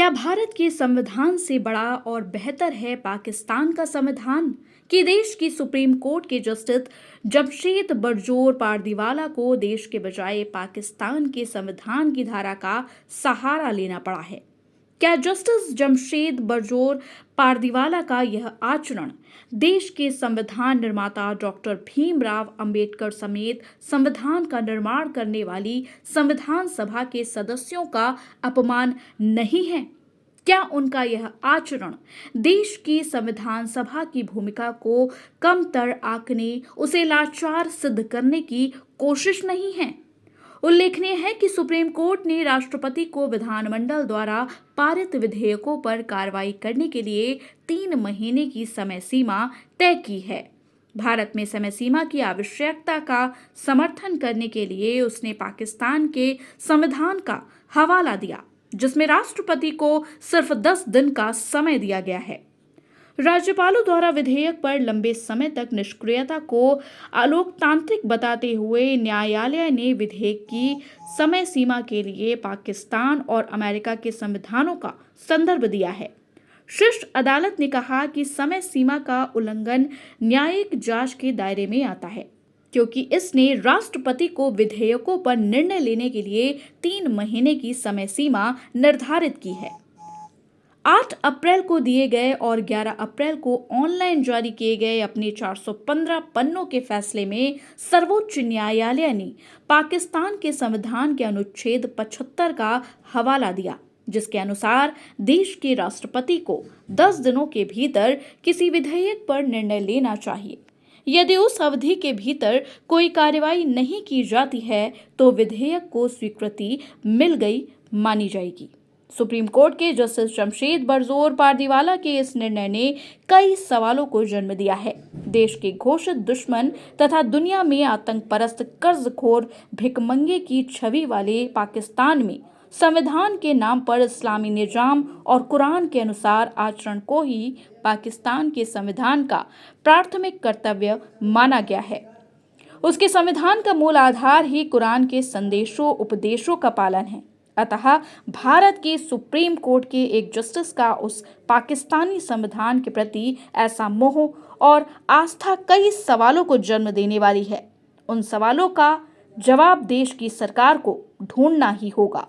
क्या भारत के संविधान से बड़ा और बेहतर है पाकिस्तान का संविधान? कि देश की सुप्रीम कोर्ट के जस्टिस जमशेद बरजोर पारदीवाला को देश के बजाय पाकिस्तान के संविधान की धारा का सहारा लेना पड़ा है? क्या जस्टिस जमशेद बरजोर पारदीवाला का यह आचरण देश के संविधान निर्माता डॉक्टर भीमराव अंबेडकर समेत संविधान का निर्माण करने वाली संविधान सभा के सदस्यों का अपमान नहीं है? क्या उनका यह आचरण देश की संविधान सभा की भूमिका को कमतर आंकने, उसे लाचार सिद्ध करने की कोशिश नहीं है? उल्लेखनीय है कि सुप्रीम कोर्ट ने राष्ट्रपति को विधानमंडल द्वारा पारित विधेयकों पर कार्रवाई करने के लिए 3 महीने की समय सीमा तय की है। भारत में समय सीमा की आवश्यकता का समर्थन करने के लिए उसने पाकिस्तान के संविधान का हवाला दिया, जिसमें राष्ट्रपति को सिर्फ 10 दिन का समय दिया गया है। राज्यपालों द्वारा विधेयक पर लंबे समय तक निष्क्रियता को अलोकतांत्रिक बताते हुए न्यायालय ने विधेयक की समय सीमा के लिए पाकिस्तान और अमेरिका के संविधानों का संदर्भ दिया है। शीर्ष अदालत ने कहा कि समय सीमा का उल्लंघन न्यायिक जांच के दायरे में आता है, क्योंकि इसने राष्ट्रपति को विधेयकों पर निर्णय लेने के लिए 3 महीने की समय सीमा निर्धारित की है। 8 अप्रैल को दिए गए और 11 अप्रैल को ऑनलाइन जारी किए गए अपने 415 पन्नों के फैसले में सर्वोच्च न्यायालय ने पाकिस्तान के संविधान के अनुच्छेद 75 का हवाला दिया, जिसके अनुसार देश के राष्ट्रपति को 10 दिनों के भीतर किसी विधेयक पर निर्णय लेना चाहिए। यदि उस अवधि के भीतर कोई कार्रवाई नहीं की जाती है तो विधेयक को स्वीकृति मिल गई मानी जाएगी। सुप्रीम कोर्ट के जस्टिस जमशेद बरजोर पारदीवाला के इस निर्णय ने कई सवालों को जन्म दिया है। देश के घोषित दुश्मन तथा दुनिया में आतंक परस्त कर्जखोर भिखमंगे की छवि वाले पाकिस्तान में संविधान के नाम पर इस्लामी निजाम और कुरान के अनुसार आचरण को ही पाकिस्तान के संविधान का प्राथमिक कर्तव्य माना गया है। उसके संविधान का मूल आधार ही कुरान के संदेशों उपदेशों का पालन है। अतः भारत के सुप्रीम कोर्ट के एक जस्टिस का उस पाकिस्तानी संविधान के प्रति ऐसा मोह और आस्था कई सवालों को जन्म देने वाली है। उन सवालों का जवाब देश की सरकार को ढूंढना ही होगा।